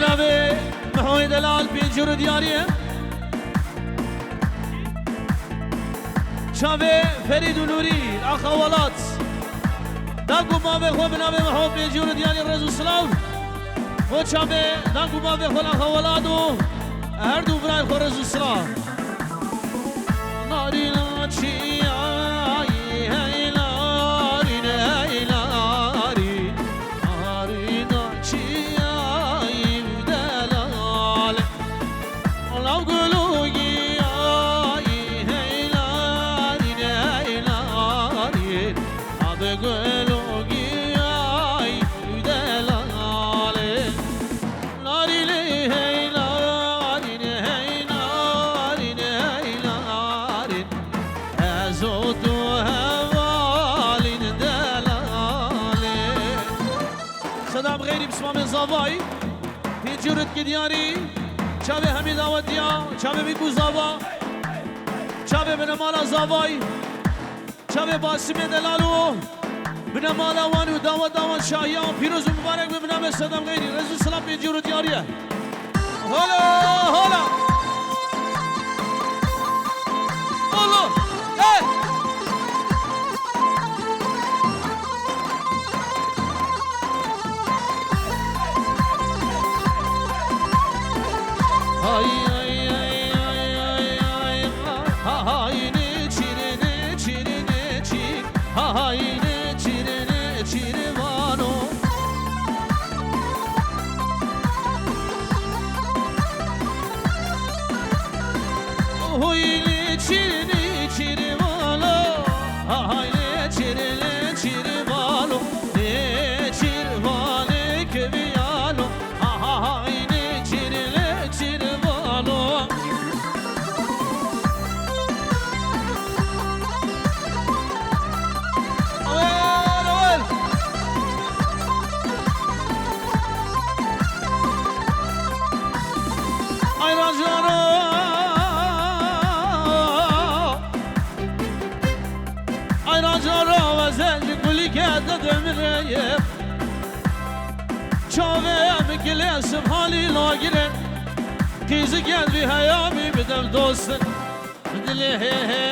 بنابه محمد دلال بینجور دیاریه شابه فرید و نوری اخوالات داگو ما به خو بنابه محمد بینجور دیاری رزو سلاو و شابه داگو ما به خو اخوالات و هر دو برای خو رزو سلاو نارینا چی آیی هی نارین هی ناری نارینا چی آیی دلال لو گلوگی آیی هی نارین هی ناری آب گلوگی آیی دلال نارین هی نارین هی نارین هی نارین ازود و هوالین دلاله صدام غیری بسمام زاوای هیجورت که دیاری چاوه همی داوتیا چاوه بیگو زاوا چاوه بنمالا زاوای چاوه باسم دلالو بنمالا وانو داوت شاهیان پیروز و مبارک بنام صدام غیری رزو سلام هیجورت دیاریه هلا هلا هلا hey ay ay ay ay ay ay ne çirine çirine çir ay ne çirine çirvano oy ne çirine çirvano ay ne çirine çirvano ne çirvane keviyano ay ne çirine çirvano ay rajaro ay rajaro ve zenci kuli kâda dömüreye çave miklesim hali lagire kızı gel bir hayami bedem dostun dili he he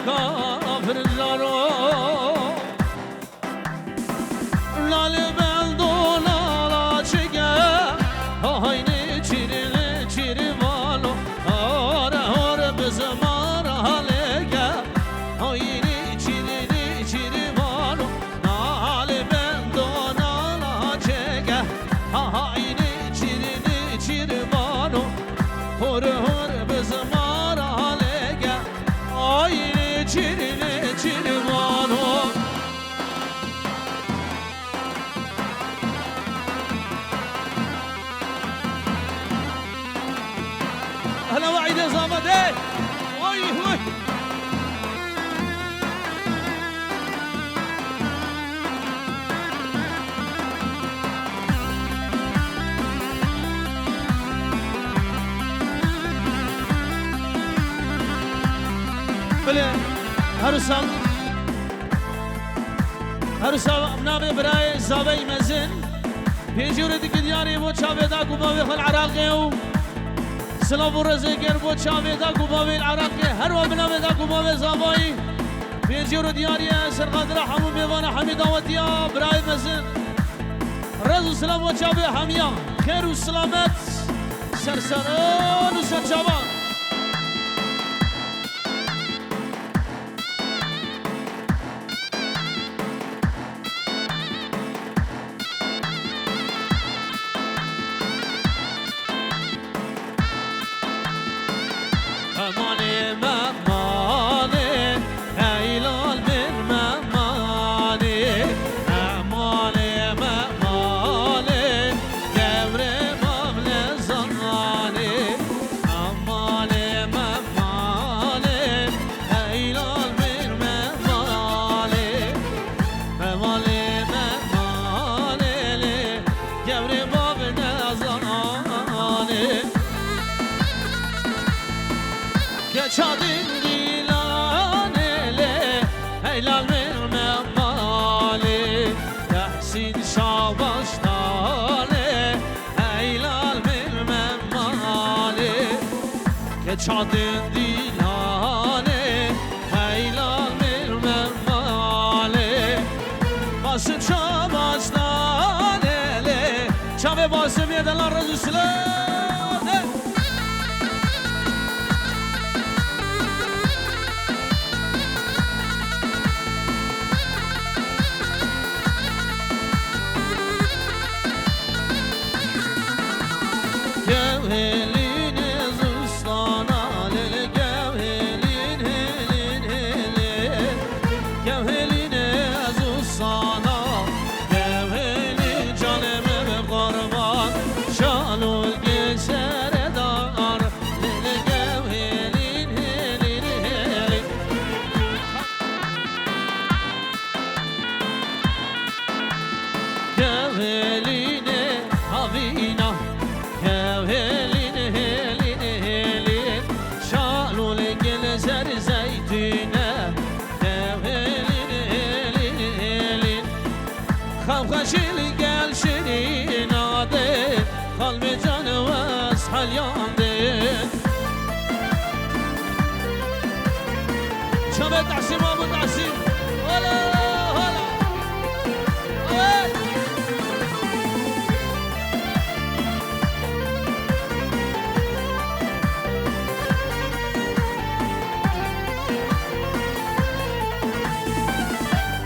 kafirlaro lale ben dolala çeke hayni çirile çirivalo ara ara bizim ara halege hayni çirile çirivalo lale ben dolala çeke hayni çirile çirivalo hor hor bizim ara halege hayni çirile çirivalo هلا وعيد يا زابدي وي وي بله هر سال نامه برای زاوی مزن پیجوری دیگه دیاری و چاوه دا گماوی خل عراقی و سلام و رزگر و چاوه دا گماوی العراقی هر و بنامه دا گماوی زاوی پیجوری دیاری سرقادر حمو میوان حمیداوتیا برای مزن رز و سلام و چاوه حمیا خیر و سلامت سرسران و سرچاوان Çadın dilanele helal verme mali Tahsin Şabaş tale helal çadın dilane Heylal mirmemale Basın çabastan ele Çave basım yedeler razı sıla خشيل قال شري نادي قلبي جان واسحى اليوم دي شباب تعسيم ابو تعسيم هلا هلا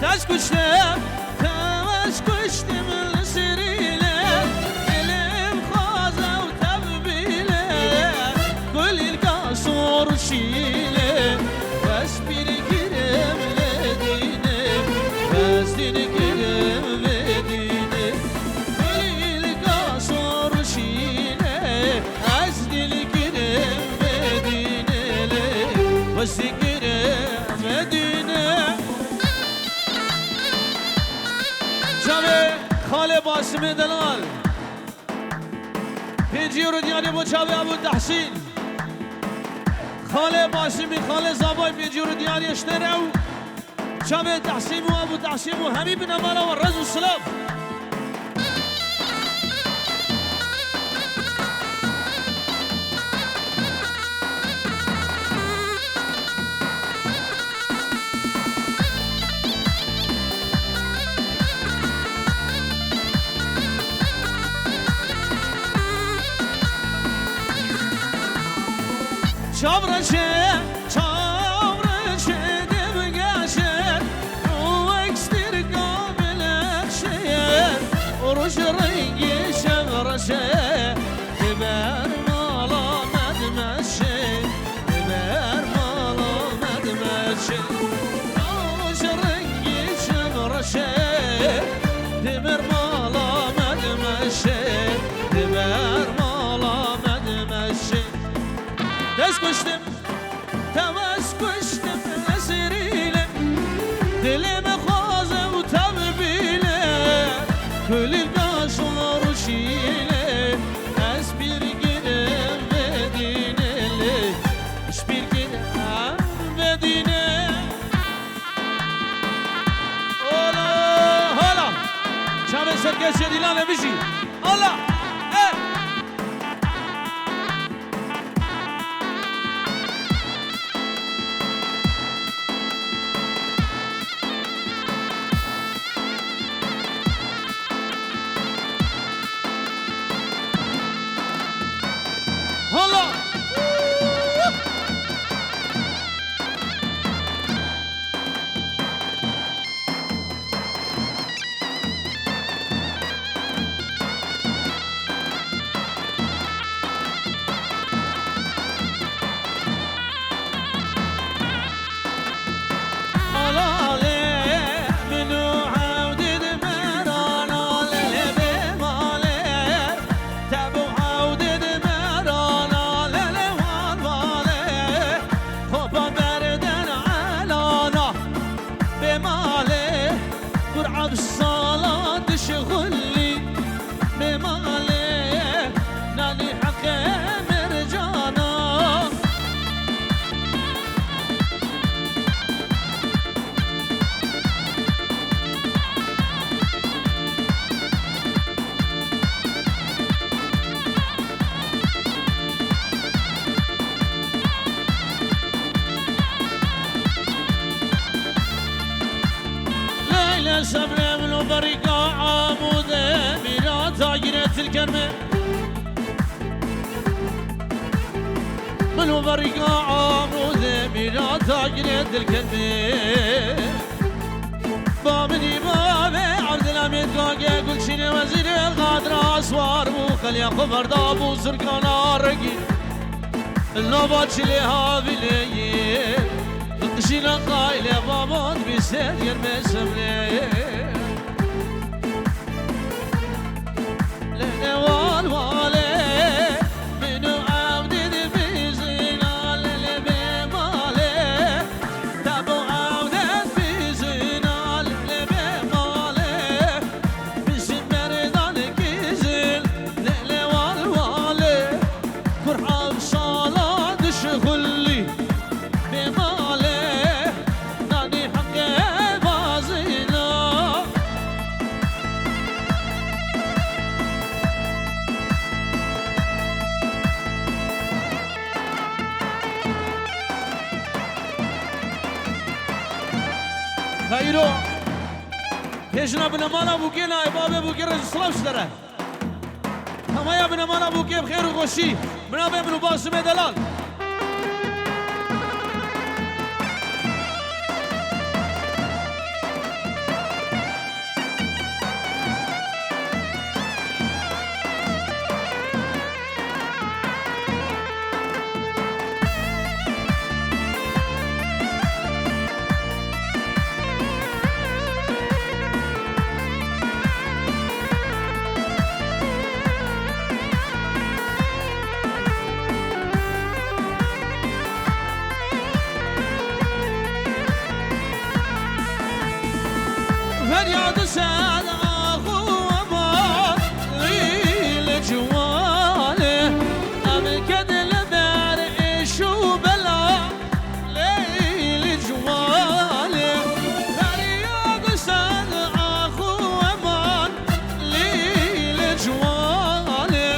تشكشنا كشتم السريلة الم خازة وتببيلة كل القصور شيلة بس بنكرم لدينة بس بنكرم لدينة كل القصور شيلة بس بنكرم لدينة بس بنكرم لدينة خاله باسم دلال پیجی رو دیانی با چاوی ابو تحسین خاله باسمی خاله زابای پیجی رو دیانی اشتره و چاوی تحسین و ابو تحسین و همی بنمالا و رز و سلاف çavracı demgaşe o ekstir kabileşe oruç rengi şevraşe biber mala medmeşe biber mala medmeşe oruç rengi şevraşe biber mala medmeşe biber mala medmeşe تسكشتم تمسكشتم أسريلة دلي خازة وتببيلة كل القشور شيلة أسبير قدام مدينة أسبير قدام مدينة هلا هلا شامل سرقس يديلانا بيجي الله سبلة من بريقة عمودة بلا تاجرة الكرمة من بريقة عمودة بلا تاجرة الكرمة بابني بابي عبد الحميد قاقي كل شي وزير الغادر اسوار وخلي خبر دابو زرقانا رقي النبات اللي هابي ليه تقشينا قايلة بابات بيسير يرمي سمليه لنا والوالي منو عبد ذي زينا للبي مالي تابو عبد في زينا للبي مالي بسم مردان كيزل لنا والوالي فرحة بصالة دشغلي بمالي ناني حقي بازينا خيرو هجنا بنمانا بوكينا إبابي بوكي رجل سلام شدره همايا بنمانا بوكي بخير وغشي بنابي منو باسم دلال فرياد سعد أخو أبا ليل جواله أمكد البار إيشو بلا ليل جواله فرياد سعد أخو أبا ليل جواله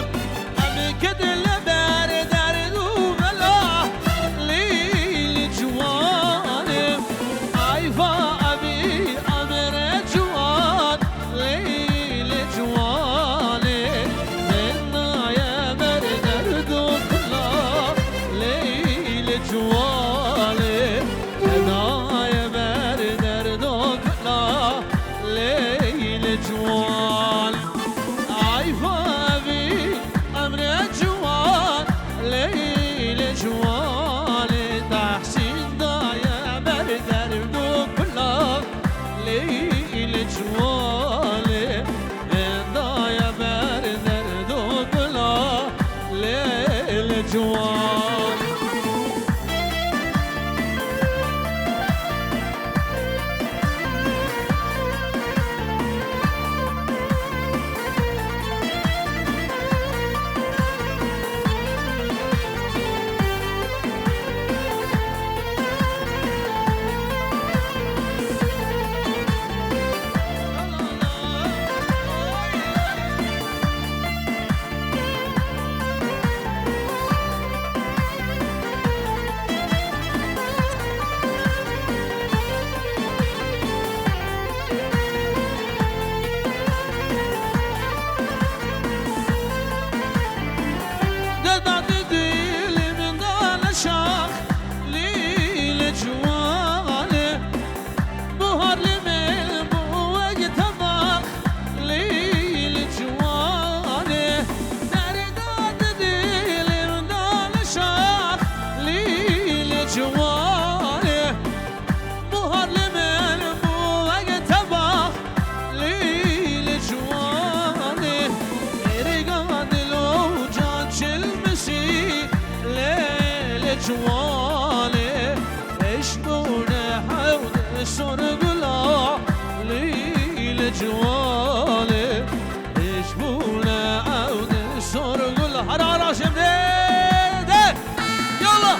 أمكد البار دردو بلا ليل جواله عيفا أبي أمر جوان ليل جواني منا يا مردردو كلا ليل جواني منا يا مردردو كلا ليل جوان عيفا بي أمر جوان ليل جواني تحسين دا يا مردردو كلا ليل جوالي دايا بردر دوبلا ليل جوال جوالي اشبونه حول سرقلا ليل جوالي اشبونه حول سرقلا حرارة شمديدة يلا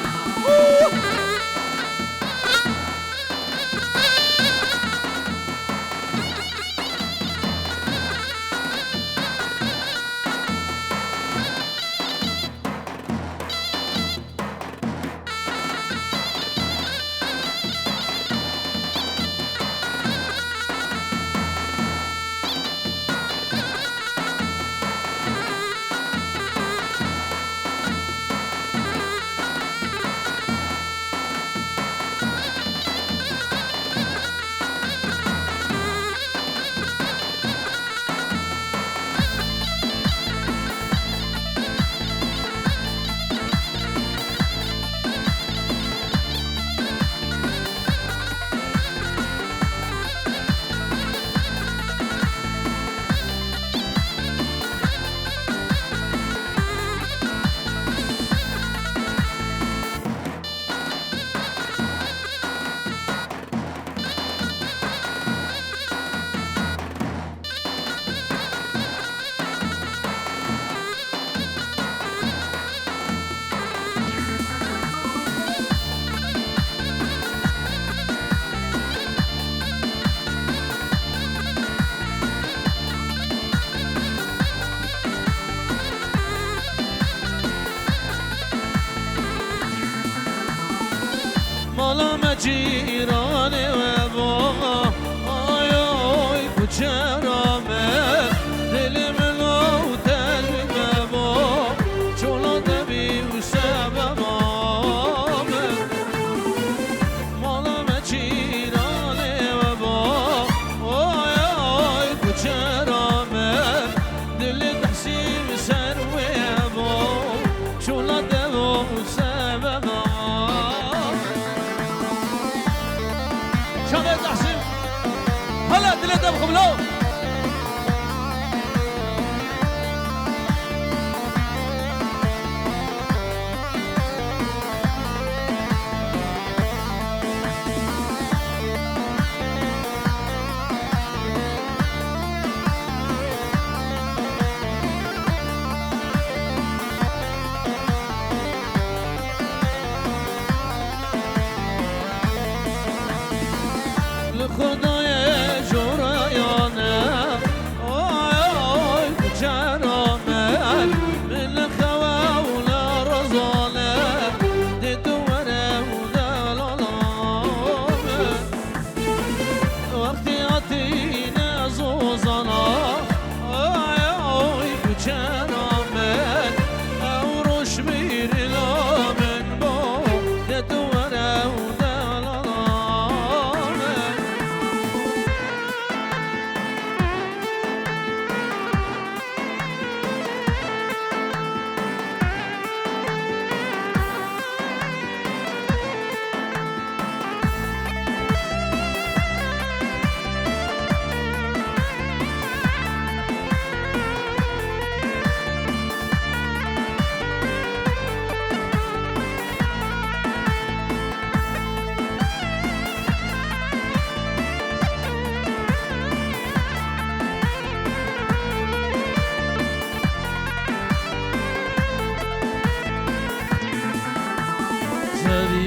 جیرانه و با آی آی کچرامه دل منو تجمه با چولا دبی و سببامه مالم جیرانه و با آی آی کچرامه دل تحسیم سروه با چولا دبی و سببامه شامل تحسين هلا ثلاثة بخبلو خدای جورایانه آی آی کچرامه من خواه و رزانه دیدوره و دلالامه وقتی آتینه زوزانا آی آی کچرامه او روش میری لامن با دیدوره و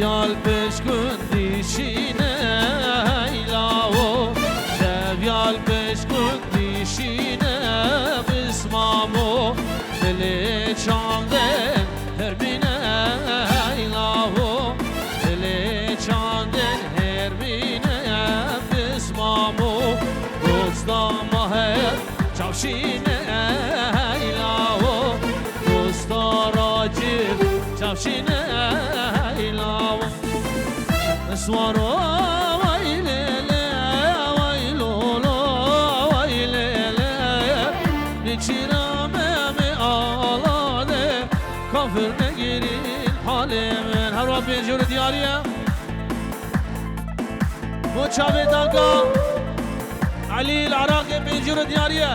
Sevyal beş gün dişine ilaho Sevyal beş gün dişine bismamo Dili çanden herbine ilaho Dili çanden herbine bismamo Dostama her çavşine ilaho Dostara cif çavşine Swaro vaylele vaylolo vaylele Niçirame mi ağlade Kafirne girin halimin Her vakit bir jüri diyariye Bu çabe danka Ali العراقي bir jüri diyariye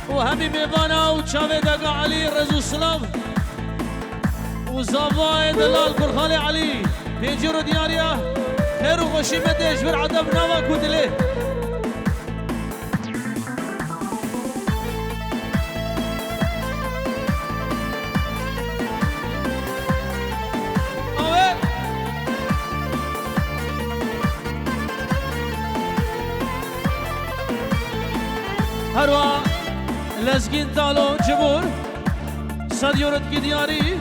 Bu hemi mevana u çabe danka Ali Rezu Sılav وزافاي دلال كرخالي علي بيجرو دياريا خير وخشي مدش بالعدم نوا كودلي هروا لزقين تالو جبور صديورت کی دیاری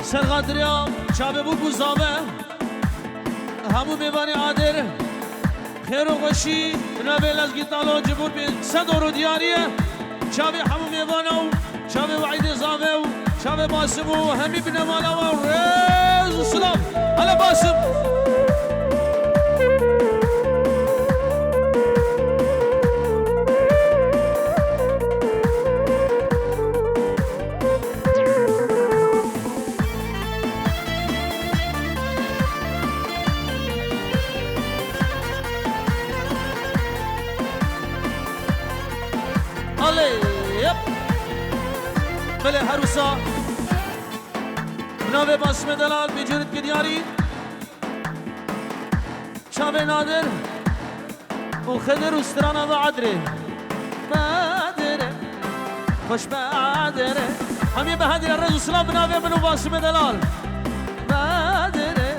سرقدریا چابه بو بوزامه همو میوانی عادر خیر و خوشی نبی لزگی تالو جبور بی صدورو دیاریه چابه همو میوانو چابه وعید زامه و چابه باسم و همی بنمانا و ریز و سلام هلا باسم بله هروسا نوه باسم دلال بجورت کی دیاری شاب نادر و خدر استرانا و عدره بادره خوش بادره همی به هدیر الرز سلام نوه منو باسم دلال بادره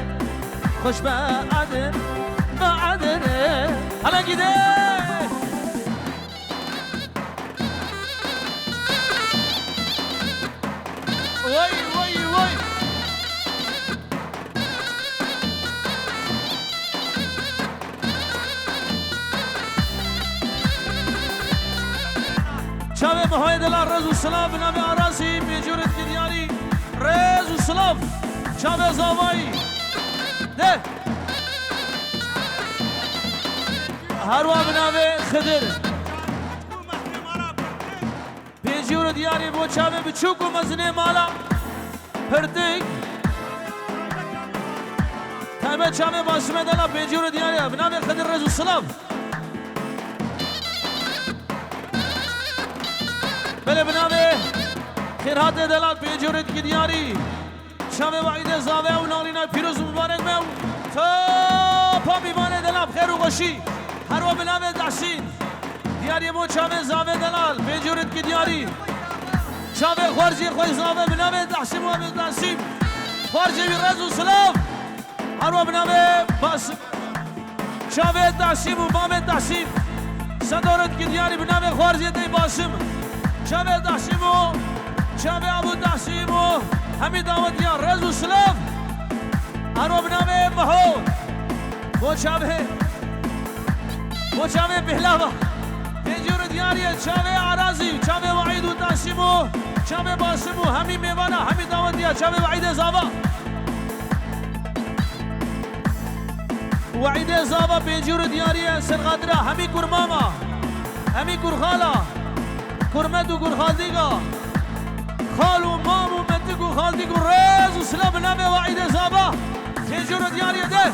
خوش بادره بادره حالا گیده وای وای وای محايد الرز والسلام بنامي عراسي بيجورت كدياري رز والسلام شابه زاوي ده هروا بنامي خضر بيجورت دياري بو شابه بچوكو مزنه مالا پرتك تابع شابه باسمه دلا بيجورت دياري بنامي خضر رز والسلام بله بنامه خیرات دلال پیجورت کی دیاری شام وعید زاوه و نالینا پیروز مبارک میو تا پا بیمانه دلال خیر و خوشی هر و بنامه داشین دیاری مو شام زاوه دلال پیجورت کی دیاری شام خارجی خوی زاوه بنامه داشیم و داشیم خارجی رز و سلام هر و بنامه باس شام داشیم و مام داشیم صدارت کی دیاری بنامه خارجی دی باسم شابه داشیمو شابه ابو داشیمو همی دعوتیان رز و سلام هرو بنامه محور و شابه بهلاوه تجور دیاریه شابه عرازی شابه وعید و داشیمو شابه باسمو همی میوانا همی دعوتیان شابه وعید زابا وعید زابا تجور دیاریه سرغادره همی کرماما همی کرخالا کرمت و کرخالدیگا خالو مامو متگو خالدیگو رز و سلام نامه وعید زابا تجور دیاری ده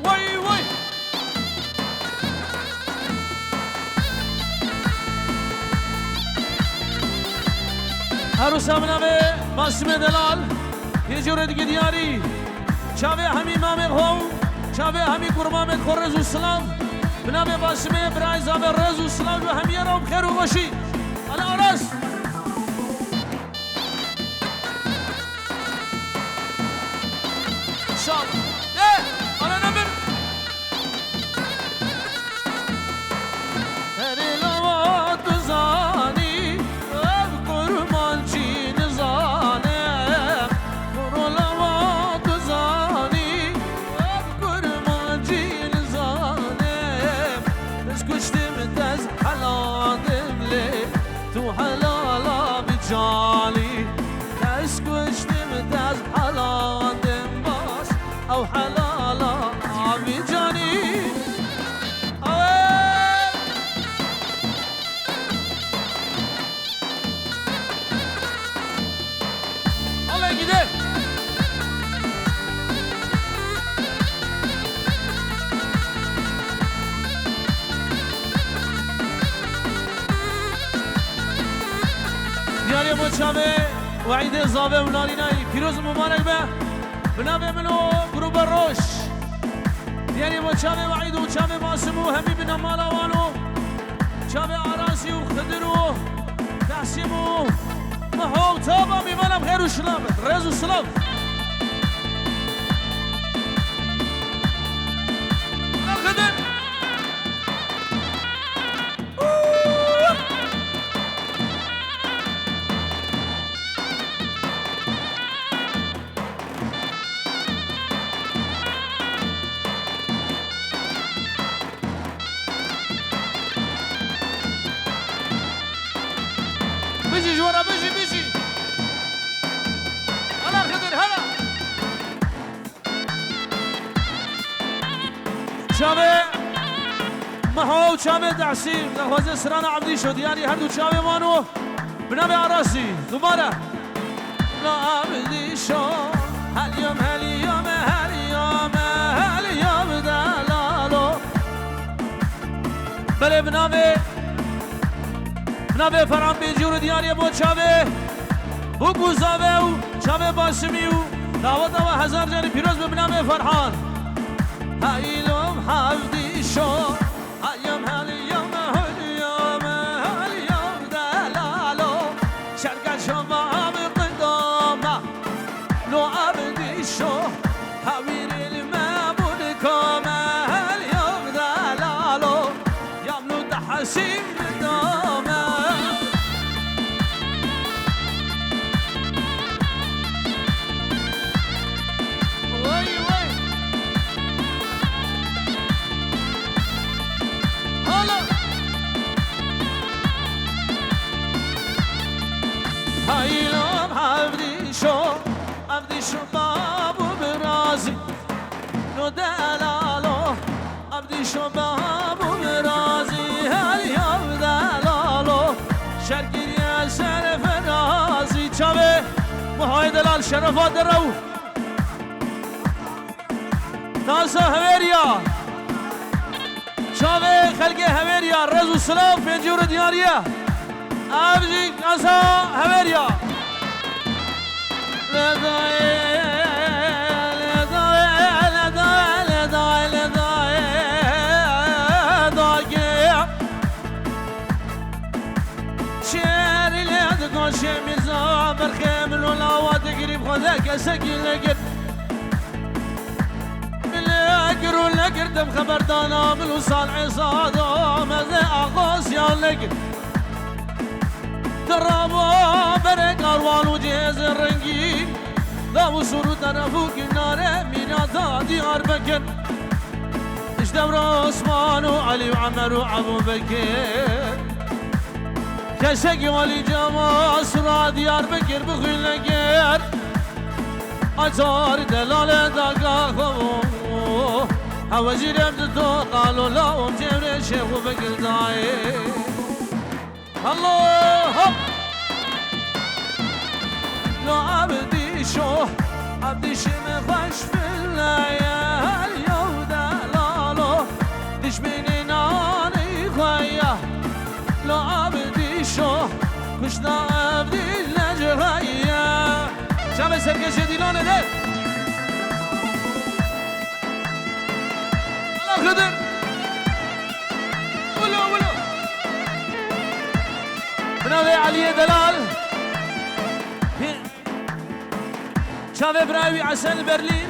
وای وای هروسا نامه باسم دلال تجور دیاری شابه همی مامه خو شابه همی کرمامه خورز و سلام بنامه باسمه برای زابه رز و سلام و همی رام خیر و خوشی الا عرس شاب الا نمر هری لوات زانی کرمان چین زانه جالي تسكوش تمتاز حلال باس او حلالا بجاني الله يقدر دیاری مچامه وعید زابه و نالینایی پیروز مبارک به بنامه منو گروب روش دیاری مچامه وعید و چامه ماسمو همی بنامالاوانو چامه عراسی و خدر و تحسیم و محو تابا میمانم خیر و شلامت رز و سلام خدر بيجي جورا بيجي هلا خضر هلا شابه محو شابه دعسيم نخوزي سرانا عبدي شو دياري هردو شابه مانو بنامي عراسي دوباره لا عبدي شو هاليوم دلالو بله بنامه فرام بیجور دیاری بود شابه و گوزاوه و شابه باسمی و دعوت و هزار جانی پیروز به بنامه فرحان هایلوم حفدی شو هایوم دلالو شرکت شما قدامه لو عبدی شو هاویر المعبود کامه هایوم دلالو یاملو تحسیم هايلام عبدي شو بابو برازي لو دلالو عبدي شو بابو برازي هيا دلالو شرقي يا شرف رازي چاوه وهاي دلال شرفات درو تاسا هويريا چاوه خلقي هويريا رزو سلاف پنجور دياريه ابجي تاسا هويريا شميزة برخيم والهوات قريب خذاك سكين لقر باللقر واللقر دم خبر دانا بالوصال عصادة مزي أقوس يا اللقر درابا برق أروان وجهز الرنقين لا وصور طرفو كنارة ميراتا ديار بكر اشتبر عثمان وعلي وعمر وعبو بكر كشك ولي جما سرا ديار بكر بخيل نقر أجار دلالة داقاقو هواجي رمتو قالوا لا جبر الشيخ بكر داي الله لو عبدي شو مخش في الليل يودا لالو دشمني ناني خيا لو عبدي شو كشنا عبدي لجهيا شامل سرقش ديلونه ده الله خدر ولو بناوي علي دلال شافي براوي عسل برلين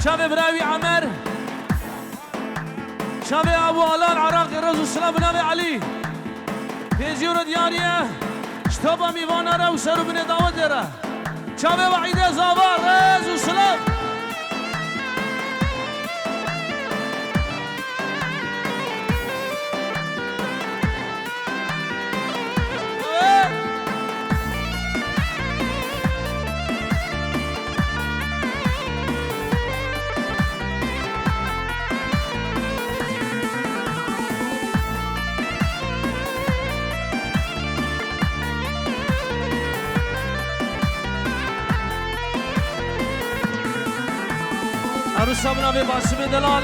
شافي براوي عمر شافي ابو علال عراقي رزو السلام بناوي علي بيجيور دياريه شتوبا ميوانا را وسرو بني دعوت دره شافي وعيده زاوار رزو السلام عروسا بناوی باسم دلال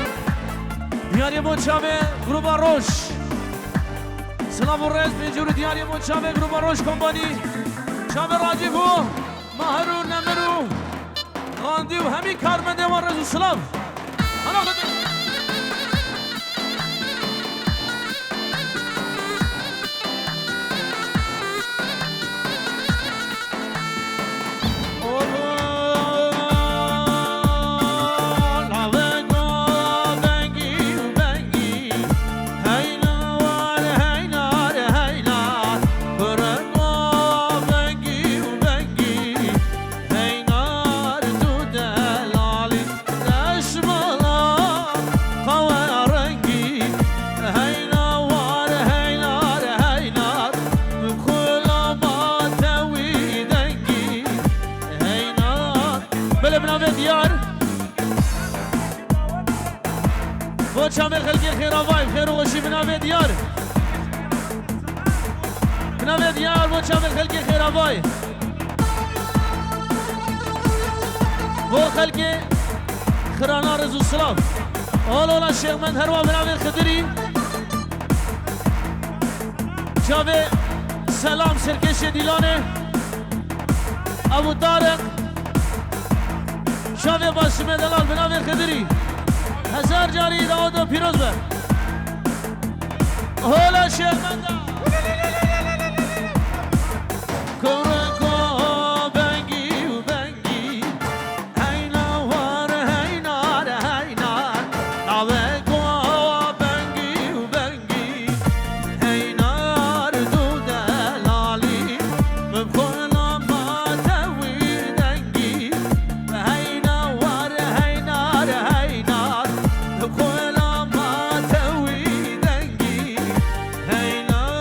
دیاری منچاوه گروبا روش سلام و رز بینجور دیاری منچاوه گروبا روش کمپانی چاوه راجب و مهرو نمرو غاندی و همی کارمنده و رز و سلام انا خدیم شامل خلقي خير افاي خير وشي بناوي ديار بناوي ديار و شامل خلقي خير افاي و خلقي خرانا رزو السلام اولولا الشيخ من هروا بناوي الخدري شافي سلام سركش ديلانه ابو طارق شافي باسم دلال بناوي الخدري هزار جاری داود و پیروز بر هولا شرمنده کرکو بنگی و بنگی هینا وار هینار هینار نوکو بنگی و بنگی هینار دو دلالی مبخونا ما توی دنگی هینا وار هینار هینار كل ما توي دنقي هينا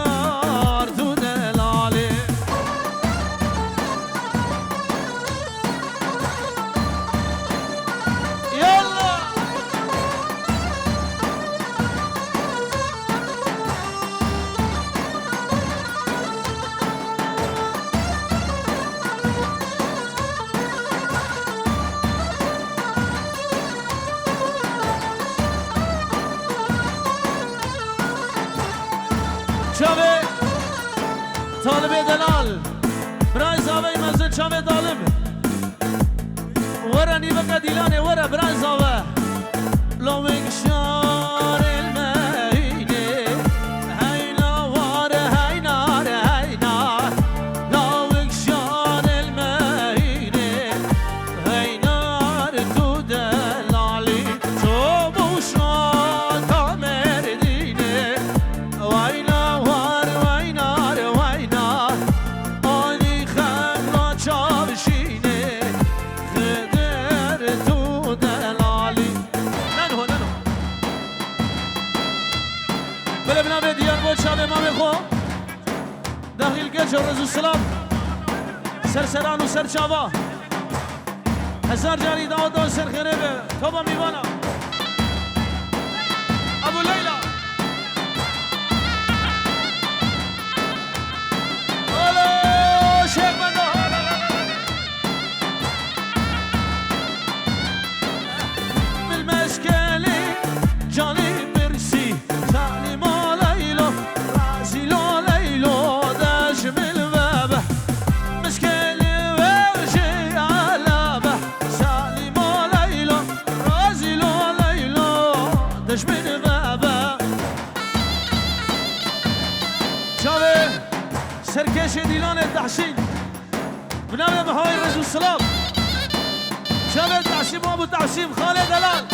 طالب دلال برای زاوی مزن چاوه طالب ورا نیبکا دیلانه ورا برای زاوه لومک شار المهینه هینا وار هینار هینار لومک شار المهینه هینار تو دلالی تو بوشان تا مردینه وینا وار وینار وینار آنی خمنا چاوشینه خدر تو دلالی ننو بله بنابه دیار بود شاب امام خو داخل گل جو رزو سلام سرسران و سرچاوا هزار جاری داود و سرخیره به توبا میوانا ابو لیلا الو شیخ بندو بالمشكلة جاني برسي تعليم ليلو راسي لو ليلو داش بالبابه مشكلة وجهي على به سالم ليلو راسي لو ليلو داش بالبابه شاوي سركش ديلان التحسين بنام بهاي رسول السلام شاوي التحسين ابو التحسين خالد دلال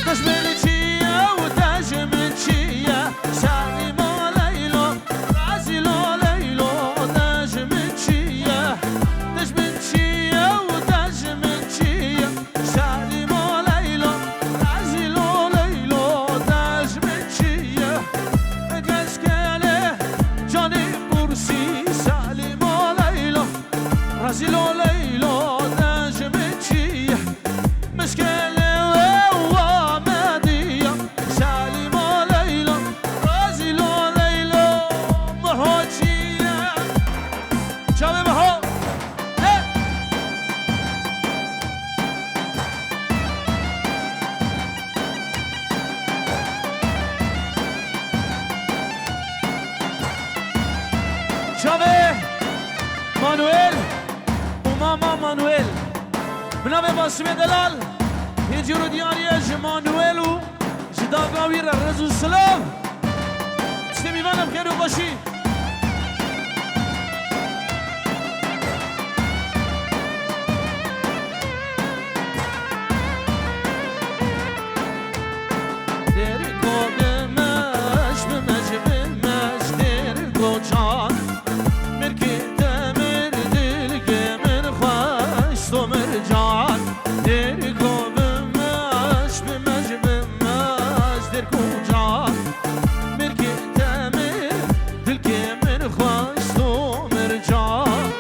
تشمل تشيا وتشمل تشيا سالم ليلو راسي لو ليلو تشمل تشيا تشمل تشيا وتشمل تشيا سالم ليلو راسي لو ليلو تشمل تشيا كشكله جاني برسي سالم ليلو راسي لو ليلو تشمل تشيا مشكله شاوه مانوئل وماما مانوئل بنام باسم دلال هجرو دیاری مانوئل و جداگاوی رزو السلام استمیوانم خیر و باشی دری کودمش بمش بمش دری کوچان مرکی تمر دل گمر خوش تو مرجان دری کودمش بمش بمش در کوچان مرکی تمر دل گمر خوش تو مرجان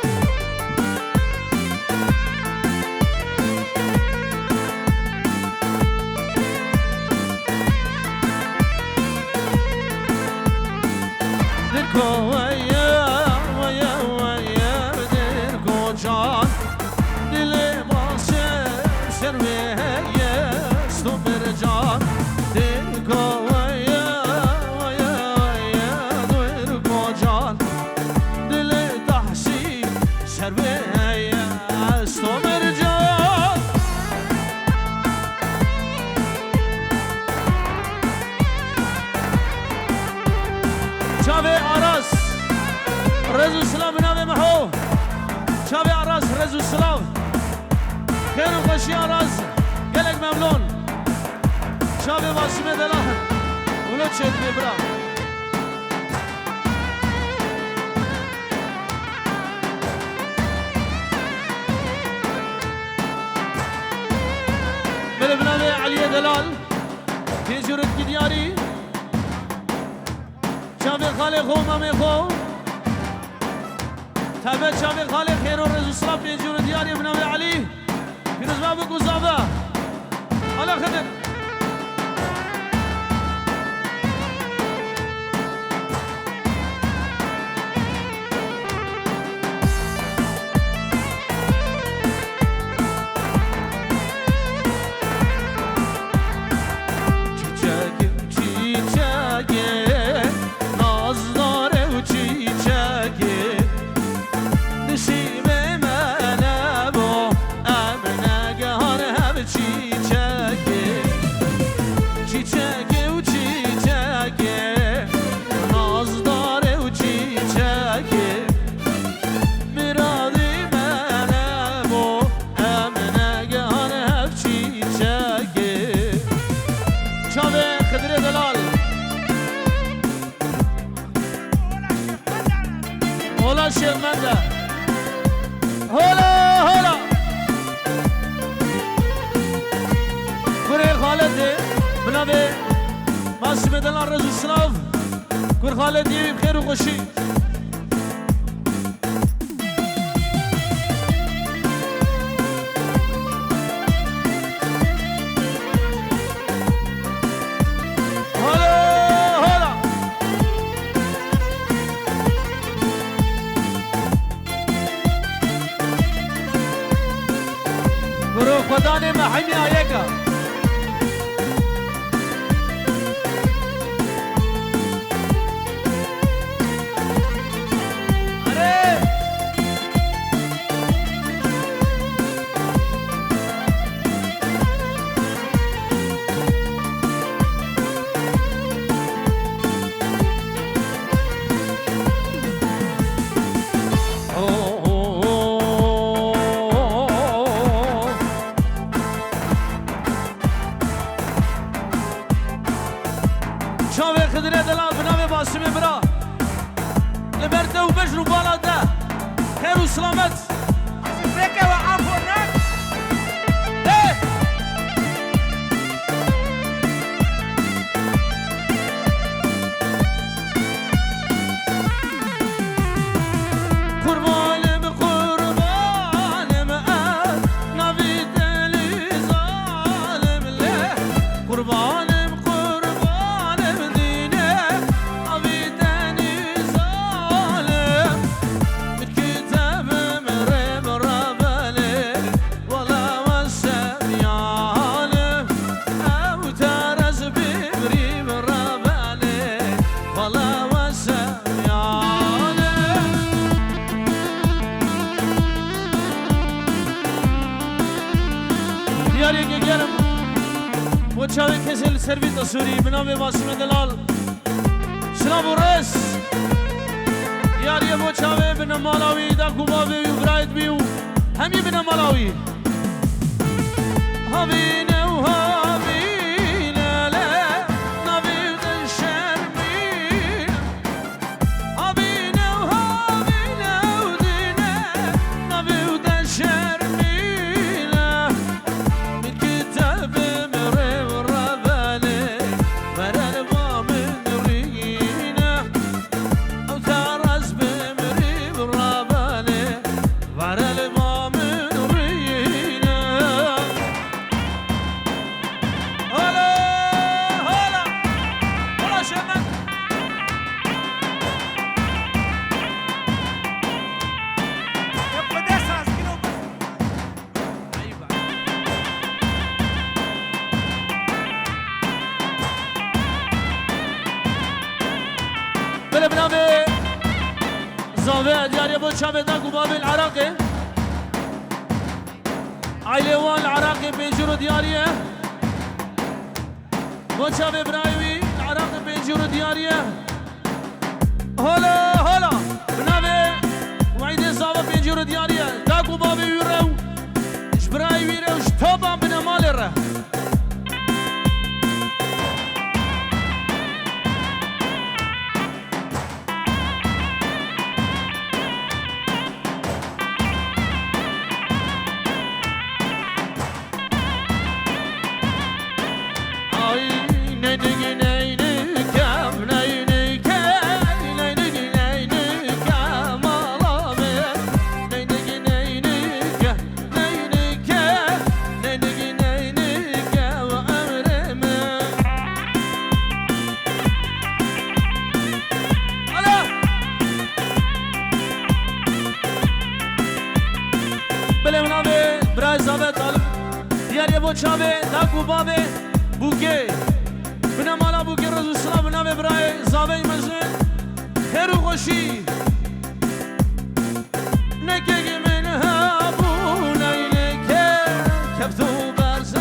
ويا ويا ويا بدركو جان دلي باسر سرويه استمر جان دركو ويا ويا ويا بدركو جان دلي تحسين سرويه استمر جان شافي عراس رزو السلام بنام محو شافي عراس رزو السلام خير وخشي عراس قلق ممنون شافي واسمة دلال ولو تشد ببرا بالبنامي علي دلال في جرد كدياري شافي خالق خو مامي خو تابع شافي خالق خير ورزو السلام في جرد دياري بنامي علي في نزمة بكو زابا على خدر çiçeki Çiçeki u çiçeki Nazdar u çiçeki Miradi menem o Emine gane hep çiçeki Çave Kıdre Delal Ola Şeyh Mende Hola hola Kure Khaledi Binabe Masim Delal Rezu Sınav Kure Khaledi Bkhir u Khoshi خداني ما حمي عليك شاوه خدره دلال بنامه باسم برا لبرده و بجر و بالا ده خیر و سلامت بکه و عفو نک قربانم قربانم نبی دلی ظالم له قربانم وچاوی کسل سرویت سوری بنام واسم دلال سلام و رس یاری وچاوی بنام مالاوی دا کوباوی و برایت بیو همی بنام مالاوی هاوینه و هاوینه له نبید شرمین هاوینه و هاوینه و دینه نبید شرمین من کتاب بله بنامه زاوه دیاری بود شامه دا گوباب العراقی عائله وان العراقی بینجور دیاریه بود شامه برایوی العراقی بینجور دیاریه هلا هلا بنامه وعیده زاوه بینجور دیاریه دا گوباب ویره اش برای ویره اش توبان بنامال ره چاوه دا کوباوه بوکه بنا مالا بوکه رزو سلام بنا برای زاوه مزن خیر و خوشی نکه من هابو نیلکه کفتو برزه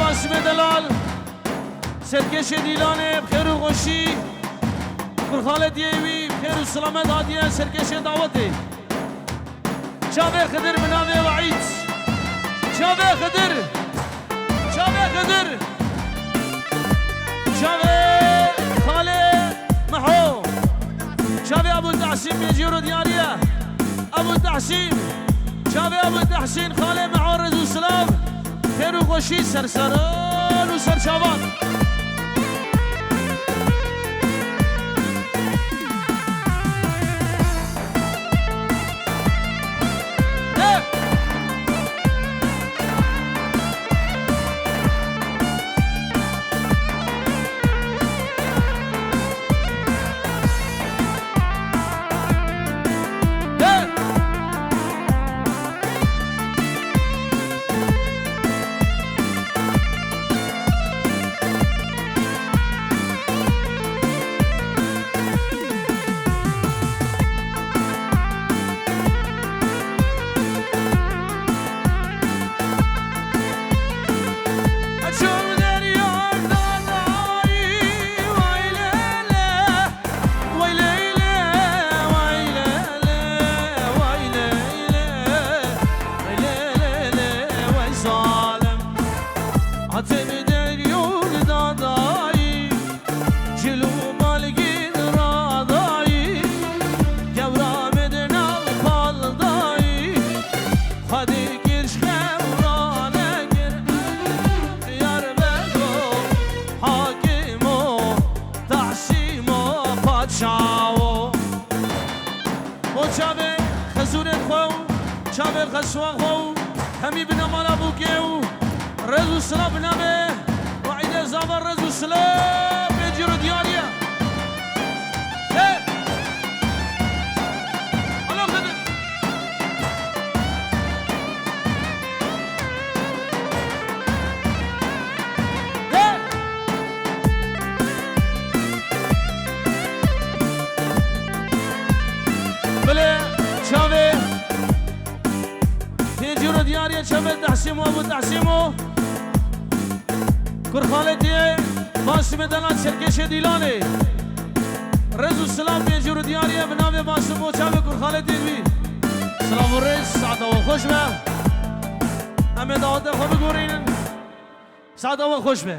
باسم دلال سرکش دیلانه بخیر و خوشی برخالت یوی بخیر و سلامت هادیه سرکش دعوته چاوه خدر منامه وعید چاوه خدر چاوه خدر چاوه خاله محو چاوه ابو تحسین بیجیرو دیاریه ابو تحسین چاوه ابو تحسین خاله محو رزو سلام خیر و خوشی سرسران و سرچاوان چاوه خزونت خو چاوه خسوا خو همی بنامان ابو کیو رزو سلام بنامه وعید زابر رزو سلام بیجیرو دیاریه الو خدر بله چاوه تیجورو دیاریه چاوه تحسیمو ابو تحسیمو کرخالتیه باسم دلان سرکش دیلانه رزو سلام تیجورو دیاریه بنام باسمو چاوه کرخالتیه بی سلام و رز سعده و خوش به همه دعاته خوب گورین سعده و خوش به